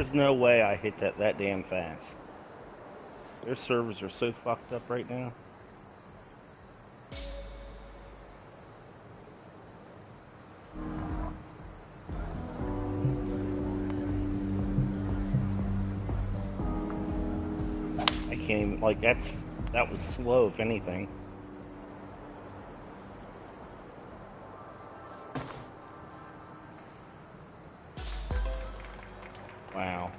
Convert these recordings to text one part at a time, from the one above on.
There's no way I hit that damn fast. Their servers are so fucked up right now. I can't even, like, that was slow, if anything. Wow.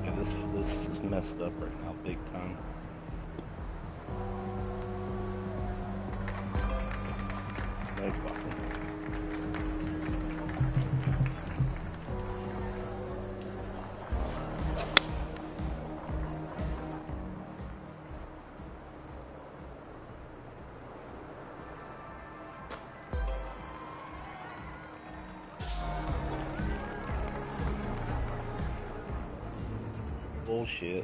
Yeah, this is messed up right now, big time. No fucking. Bullshit.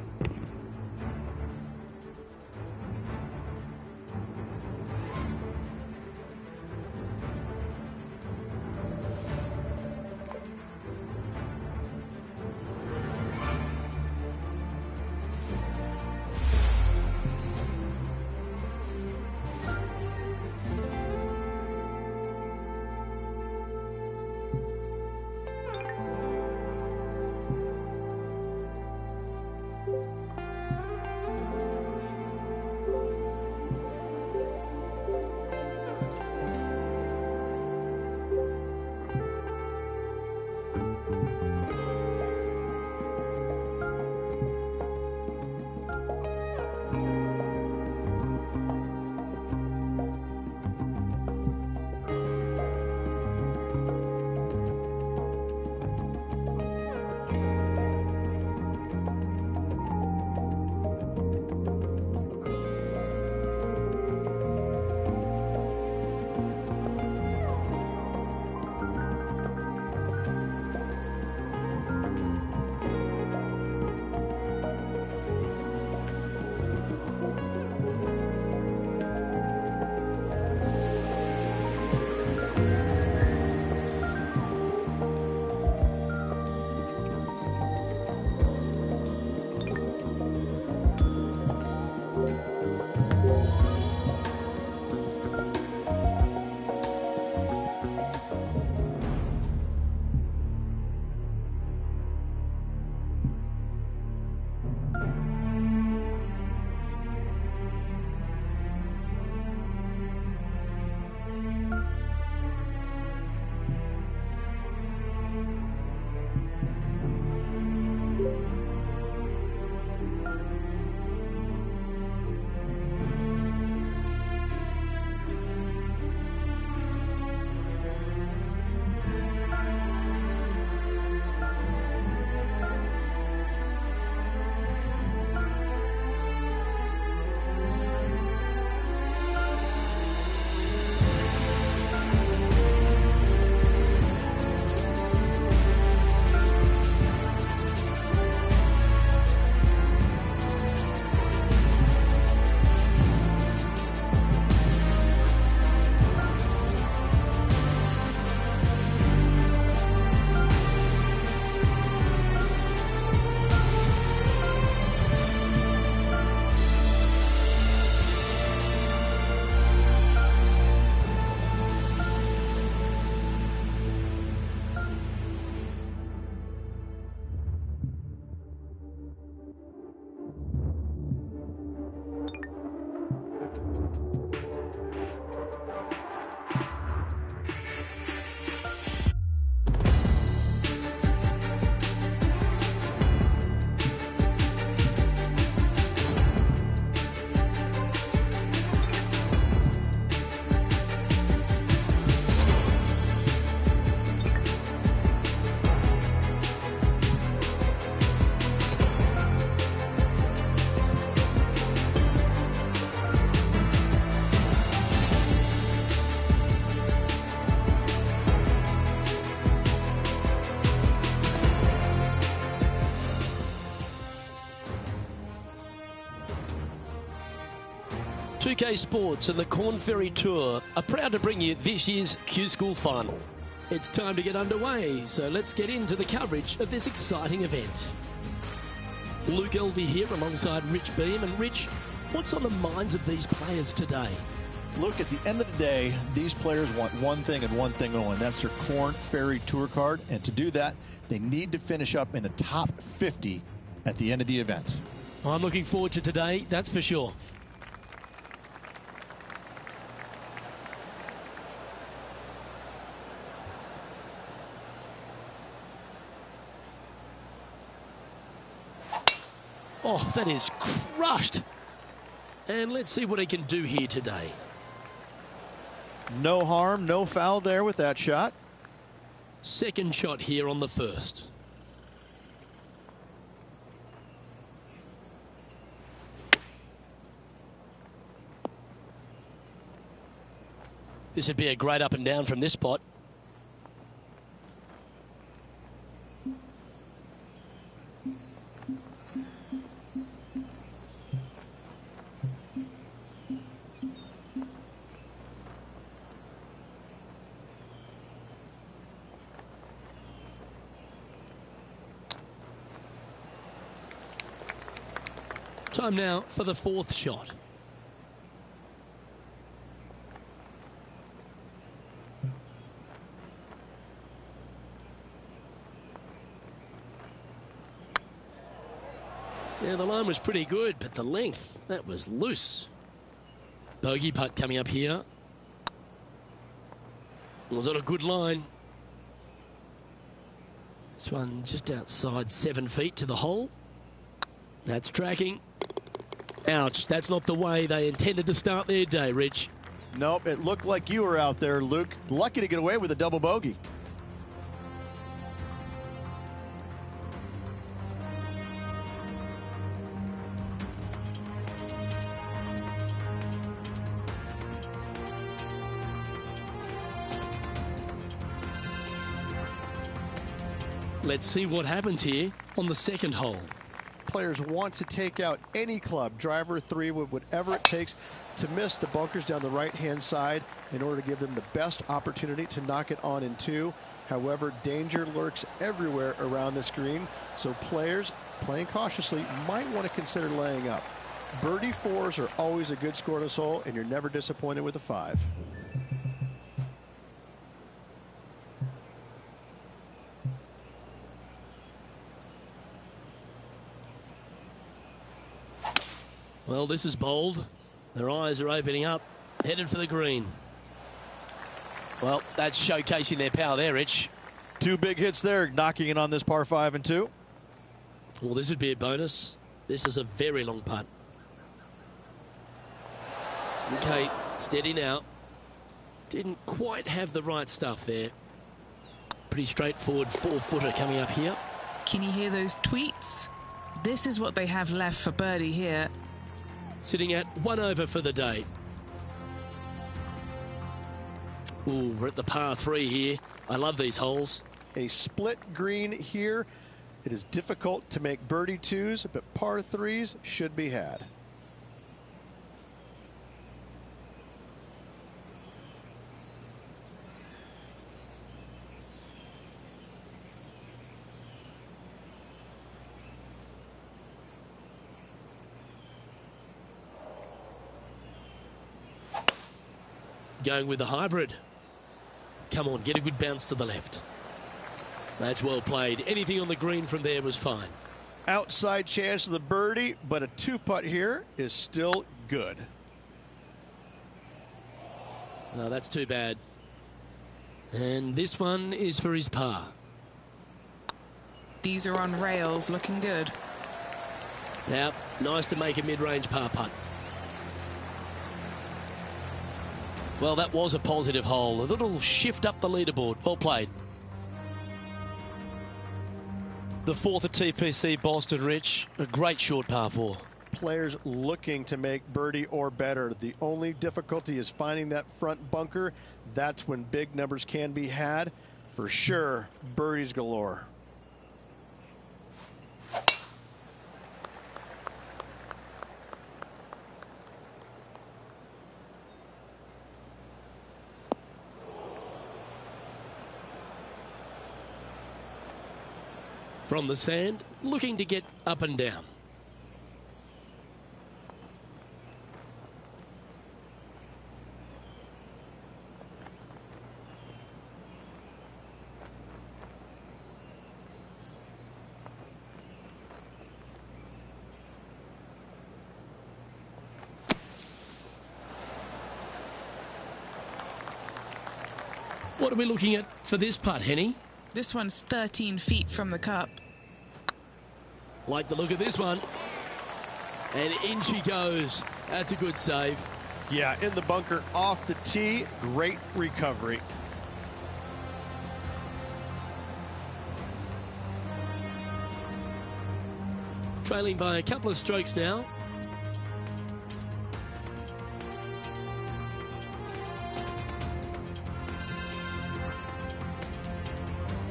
2K Sports and the Corn Ferry Tour are proud to bring you this year's Q School Final. It's time to get underway, so let's get into the coverage of this exciting event. Luke Elvey here alongside Rich Beam. And Rich, what's on the minds of these players today? Look, at the end of the day, these players want one thing and one thing only. That's their Corn Ferry Tour card. And to do that, they need to finish up in the top 50 at the end of the event. I'm looking forward to today, that's for sure. Oh, that is crushed. And let's see what he can do here today. No harm, no foul there with that shot. Second shot here on the first. This would be a great up and down from this spot. Time now for the fourth shot. Yeah, the line was pretty good, but the length, that was loose. Bogey putt coming up here. Was on a good line. This one just outside 7 feet to the hole. That's tracking. Ouch, that's not the way they intended to start their day, Rich. Nope, it looked like you were out there, Luke. Lucky to get away with a double bogey. Let's see what happens here on the second hole. Players want to take out any club, driver, three, with whatever it takes to miss the bunkers down the right-hand side in order to give them the best opportunity to knock it on in two. However, danger lurks everywhere around this green, so players playing cautiously might want to consider laying up. Birdie fours are always a good score on this hole, and you're never disappointed with a 5. Well, this is bold. Their eyes are opening up, headed for the green. Well, that's showcasing their power there, Rich. 2 big hits there, knocking it on this par 5 and 2. Well, this would be a bonus. This is a very long putt. Okay, steady now. Didn't quite have the right stuff there. Pretty straightforward 4-footer coming up here. Can you hear those tweets? This is what they have left for birdie here. Sitting at 1 over for the day. Ooh, we're at the par 3 here. I love these holes. A split green here. It is difficult to make birdie 2s, but par 3s should be had. Going with the hybrid. Come on, get a good bounce to the left. That's well played. Anything on the green from there was fine. Outside chance of the birdie, but a 2-putt here is still good. No, that's too bad. And this one is for his par. These are on rails, looking good. Now, nice to make a mid-range par putt. Well, that was a positive hole. A little shift up the leaderboard. Well played. The fourth at TPC Boston, Rich. A great short par 4. Players looking to make birdie or better. The only difficulty is finding that front bunker. That's when big numbers can be had. For sure, birdies galore. From the sand, looking to get up and down. What are we looking at for this putt, Henny? This one's 13 feet from the cup. Like the look of this one. And in she goes. That's a good save. Yeah, in the bunker off the tee. Great recovery. Trailing by a couple of strokes now.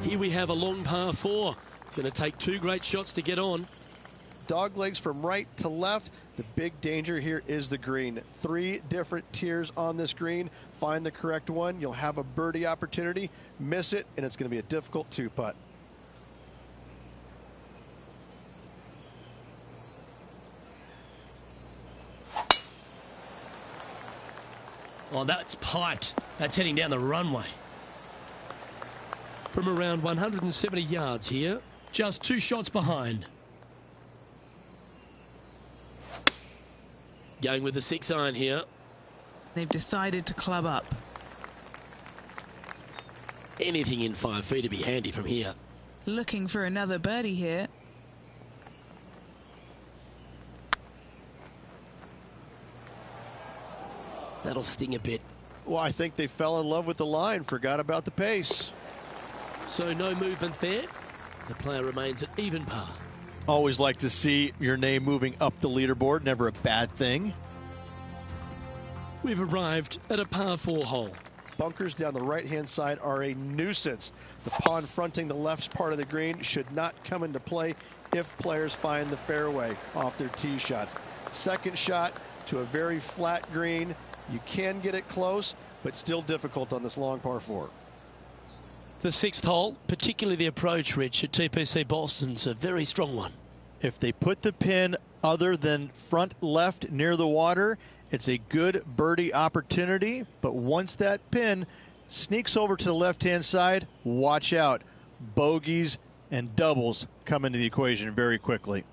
Here we have a long par 4. It's going to take 2 great shots to get on. Dog legs from right to left. The big danger here is the green. 3 different tiers on this green. Find the correct one. You'll have a birdie opportunity. Miss it, and it's going to be a difficult 2-putt. Oh, that's piped. That's heading down the runway. From around 170 yards here, just 2 shots behind. Going with the 6-iron here. They've decided to club up. Anything in 5 feet to be handy from here. Looking for another birdie here. That'll sting a bit. Well, I think they fell in love with the line, forgot about the pace. So no movement there. The player remains at even par. Always like to see your name moving up the leaderboard. Never a bad thing. We've arrived at a par 4 hole. Bunkers down the right-hand side are a nuisance. The pond fronting the left part of the green should not come into play if players find the fairway off their tee shots. Second shot to a very flat green. You can get it close, but still difficult on this long par 4. The 6th hole, particularly the approach, Rich, at TPC Boston's a very strong one. If they put the pin other than front left near the water, it's a good birdie opportunity. But once that pin sneaks over to the left-hand side, watch out. Bogeys and doubles come into the equation very quickly.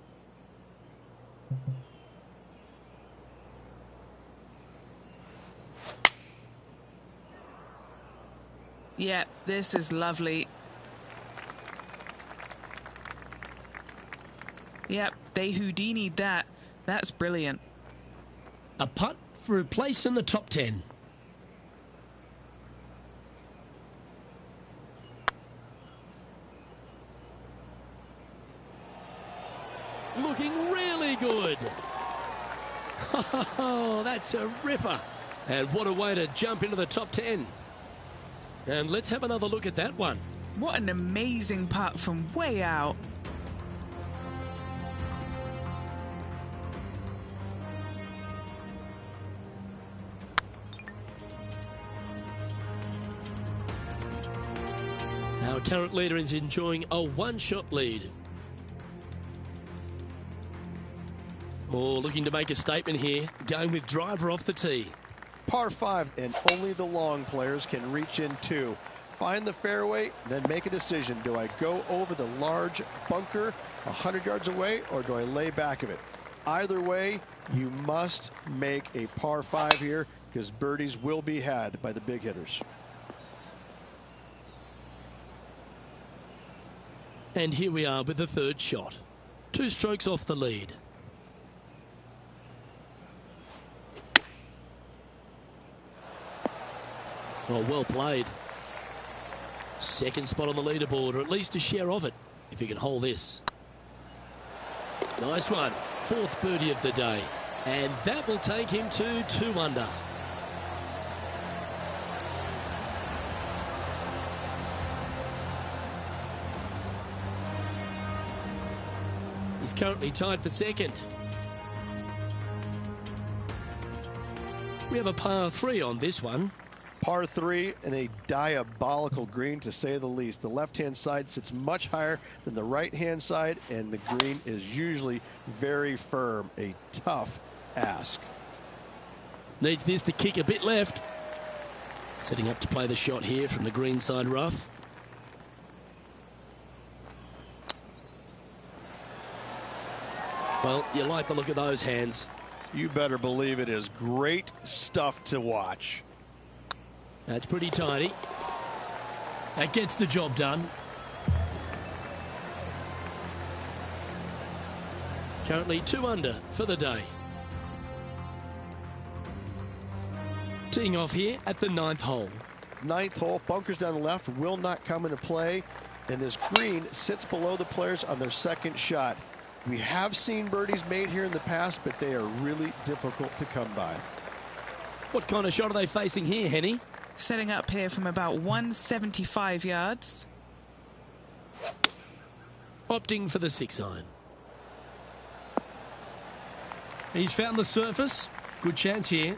Yeah, this is lovely. Yep, they Houdini'd that. That's brilliant. A putt for a place in the top 10. Looking really good. Oh, that's a ripper. And what a way to jump into the top 10. And let's have another look at that one. What an amazing putt from way out. Our current leader is enjoying a 1-shot lead. Oh, looking to make a statement here, going with driver off the tee. Par 5, and only the long players can reach in 2. Find the fairway, then make a decision. Do I go over the large bunker 100 yards away, or do I lay back of it? Either way, you must make a par 5 here, because birdies will be had by the big hitters. And here we are with the 3rd shot. 2 strokes off the lead. Oh, well played. 2nd spot on the leaderboard, or at least a share of it, if you can hold this. Nice one. 4th birdie of the day. And that will take him to 2 under. He's currently tied for 2nd. We have a par 3 on this one. Par 3 and a diabolical green, to say the least. The left-hand side sits much higher than the right-hand side, and the green is usually very firm. A tough ask. Needs this to kick a bit left. Setting up to play the shot here from the green side rough. Well, you like the look of those hands. You better believe it is great stuff to watch. That's pretty tidy. That gets the job done. Currently 2 under for the day. Teeing off here at the 9th hole. 9th hole, bunkers down the left will not come into play, and this green sits below the players on their second shot. We have seen birdies made here in the past, but they are really difficult to come by. What kind of shot are they facing here, Henny? Setting up here from about 175 yards. Opting for the 6-iron. He's found the surface. Good chance here.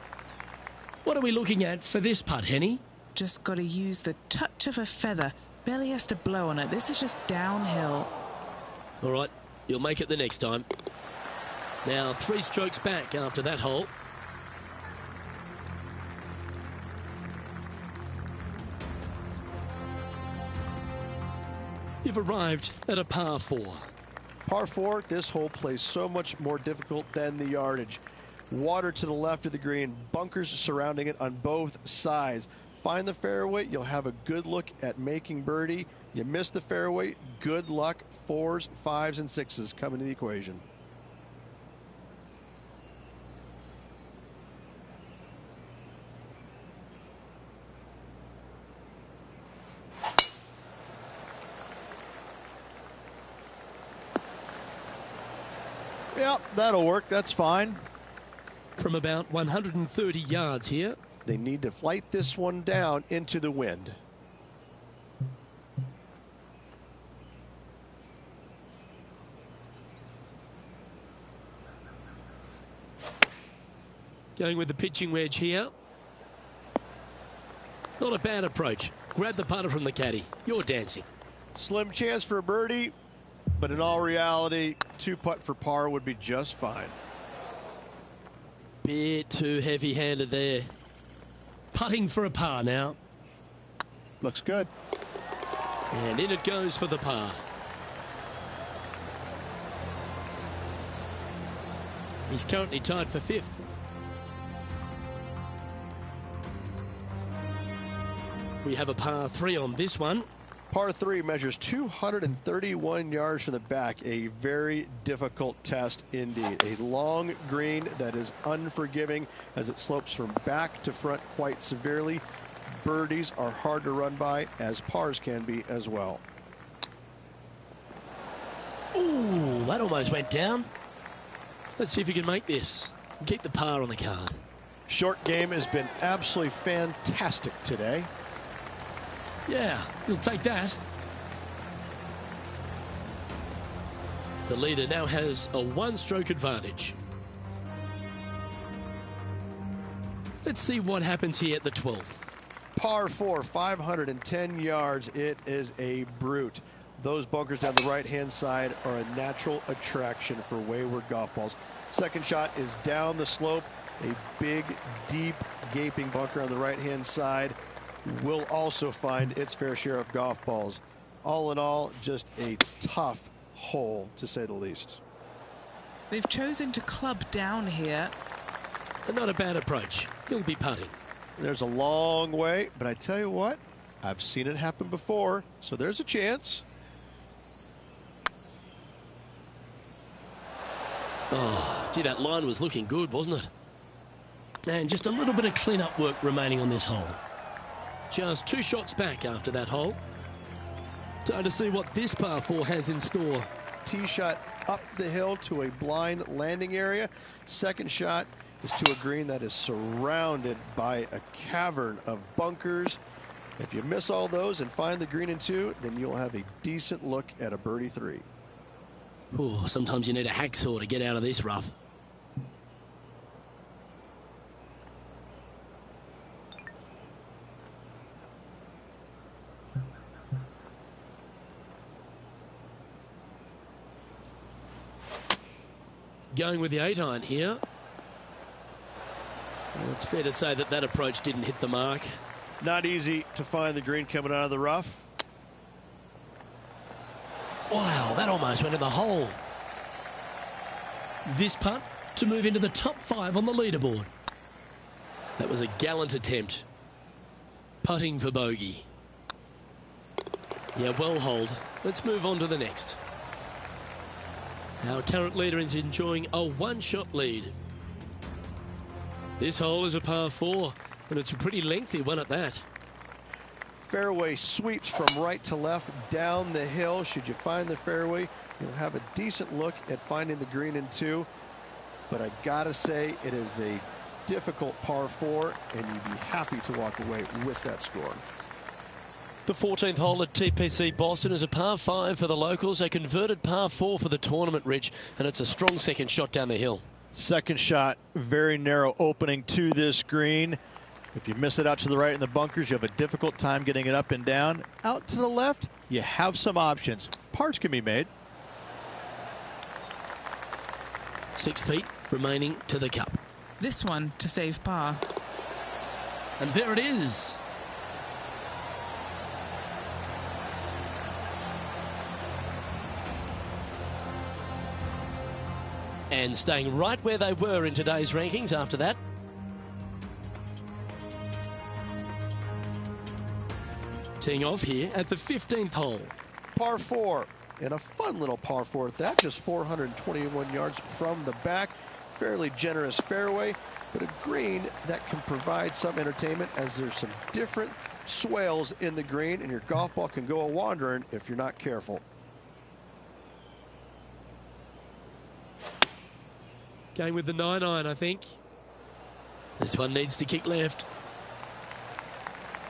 What are we looking at for this putt, Henny? Just got to use the touch of a feather. Barely has to blow on it. This is just downhill. All right, you'll make it the next time. Now 3 strokes back after that hole. You've arrived at a par 4. Par 4, this hole plays so much more difficult than the yardage. Water to the left of the green, bunkers surrounding it on both sides. Find the fairway, you'll have a good look at making birdie. You miss the fairway, good luck. 4s, 5s, and 6s come into the equation. Yep, that'll work. That's fine. From about 130 yards here. They need to flight this one down into the wind. Going with the pitching wedge here. Not a bad approach. Grab the putter from the caddy. You're dancing. Slim chance for a birdie, but in all reality, 2-putt for par would be just fine. Bit too heavy-handed there. Putting for a par now. Looks good. And in it goes for the par. He's currently tied for 5th. We have a par 3 on this one. Par 3 measures 231 yards from the back. A very difficult test indeed. A long green that is unforgiving as it slopes from back to front quite severely. Birdies are hard to run by, as pars can be as well. Ooh, that almost went down. Let's see if you can make this. Keep the par on the card. Short game has been absolutely fantastic today. Yeah, you'll take that. The leader now has a 1-stroke advantage. Let's see what happens here at the 12th. Par 4, 510 yards. It is a brute. Those bunkers down the right-hand side are a natural attraction for wayward golf balls. Second shot is down the slope. A big, deep, gaping bunker on the right-hand side will also find its fair share of golf balls. All in all, just a tough hole, to say the least. They've chosen to club down here. And not a bad approach. He'll be putting. There's a long way, but I tell you what, I've seen it happen before, so there's a chance. Oh, gee, that line was looking good, wasn't it? And just a little bit of clean-up work remaining on this hole. Just 2 shots back after that hole. Time to see what this par 4 has in store. Tee shot up the hill to a blind landing area. Second shot is to a green that is surrounded by a cavern of bunkers. If you miss all those and find the green in 2, then you'll have a decent look at a birdie 3. Ooh, sometimes you need a hacksaw to get out of this rough. going with the 8-iron here. Well, it's fair to say that that approach didn't hit the mark. Not easy to find the green coming out of the rough. Wow, that almost went in the hole. This putt to move into the top 5 on the leaderboard. That was a gallant attempt. Putting for bogey. Yeah, well holed. Let's move on to the next. Our current leader is enjoying a one-shot lead. This hole is a par 4, and it's a pretty lengthy one at that. Fairway sweeps from right to left down the hill. Should you find the fairway, you'll have a decent look at finding the green in 2. But I gotta say, it is a difficult par 4, and you'd be happy to walk away with that score. The 14th hole at TPC Boston is a par 5 for the locals, a converted par 4 for the tournament, Rich, and it's a strong second shot down the hill. Second shot, very narrow opening to this green. If you miss it out to the right in the bunkers, you have a difficult time getting it up and down. Out to the left, you have some options. Pars can be made. 6 feet remaining to the cup. This one to save par. And there it is. And staying right where they were in today's rankings after that. Teeing off here at the 15th hole. Par 4, and a fun little par 4 at that, just 421 yards from the back. Fairly generous fairway, but a green that can provide some entertainment as there's some different swales in the green, and your golf ball can go a-wandering if you're not careful. Going with the 9-iron, I think. This one needs to kick left.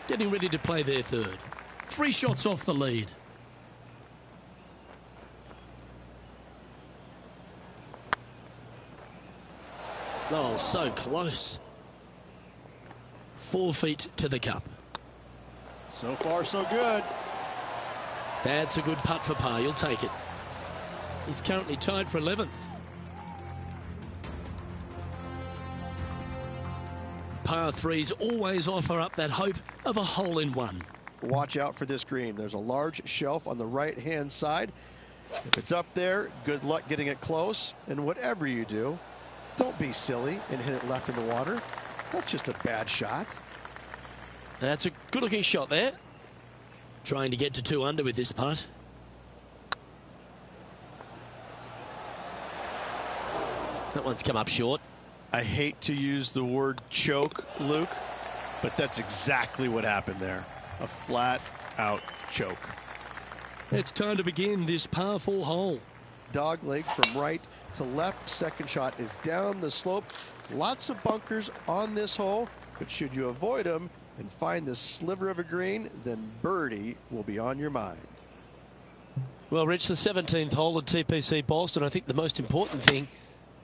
Getting ready to play their third. 3 shots off the lead. Oh, so close. 4 feet to the cup. So far, so good. That's a good putt for par. You'll take it. He's currently tied for 11th. Par 3s always offer up that hope of a hole-in-one. Watch out for this green. There's a large shelf on the right-hand side. If it's up there, good luck getting it close. And whatever you do, don't be silly and hit it left in the water. That's just a bad shot. That's a good-looking shot there. Trying to get to 2 under with this putt. That one's come up short. I hate to use the word choke, Luke, but that's exactly what happened there. A flat-out choke. It's time to begin this par 4 hole. Dog leg from right to left. Second shot is down the slope. Lots of bunkers on this hole, but should you avoid them and find this sliver of a green, then birdie will be on your mind. Well, Rich, the 17th hole at TPC Boston, I think the most important thing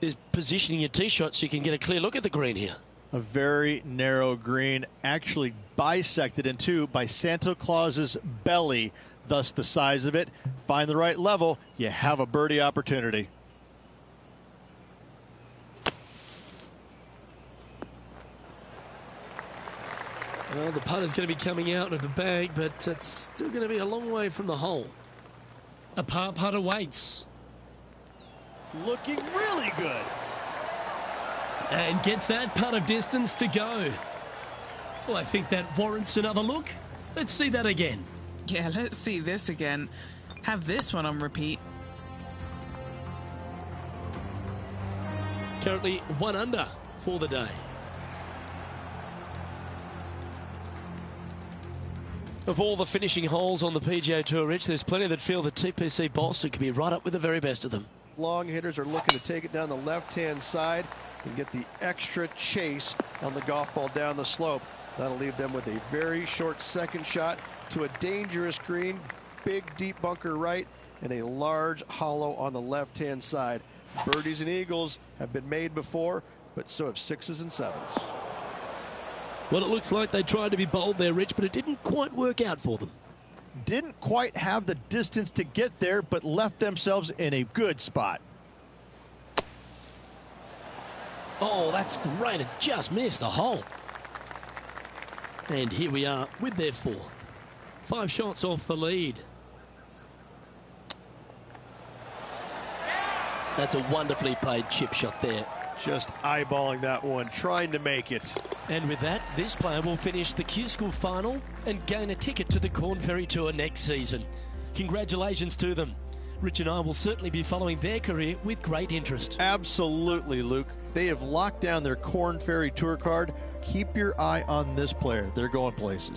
is positioning your tee shot so you can get a clear look at the green here. A very narrow green, actually bisected in 2 by Santa Claus's belly, thus the size of it. Find the right level, you have a birdie opportunity. Well, the putt is going to be coming out of the bag, but it's still going to be a long way from the hole. A par putt awaits. Looking really good. And gets that putt of distance to go. Well, I think that warrants another look. Let's see that again. Yeah, let's see this again. Have this one on repeat. Currently 1 under for the day. Of all the finishing holes on the PGA Tour, Rich, there's plenty that feel that TPC Boston could be right up with the very best of them. Long hitters are looking to take it down the left-hand side and get the extra chase on the golf ball down the slope. That'll leave them with a very short second shot to a dangerous green, big deep bunker right, and a large hollow on the left-hand side. Birdies and eagles have been made before, but so have 6s and 7s. Well, it looks like they tried to be bold there, Rich, but it didn't quite work out for them. Didn't quite have the distance to get there, but left themselves in a good spot. Oh, that's great. It just missed the hole. And here we are with their fourth. 5 shots off the lead. That's a wonderfully played chip shot there. Just eyeballing that one, trying to make it. And with that, this player will finish the Q School final and gain a ticket to the Corn Ferry Tour next season. Congratulations to them. Rich and I will certainly be following their career with great interest. Absolutely, Luke. They have locked down their Corn Ferry Tour card. Keep your eye on this player. They're going places.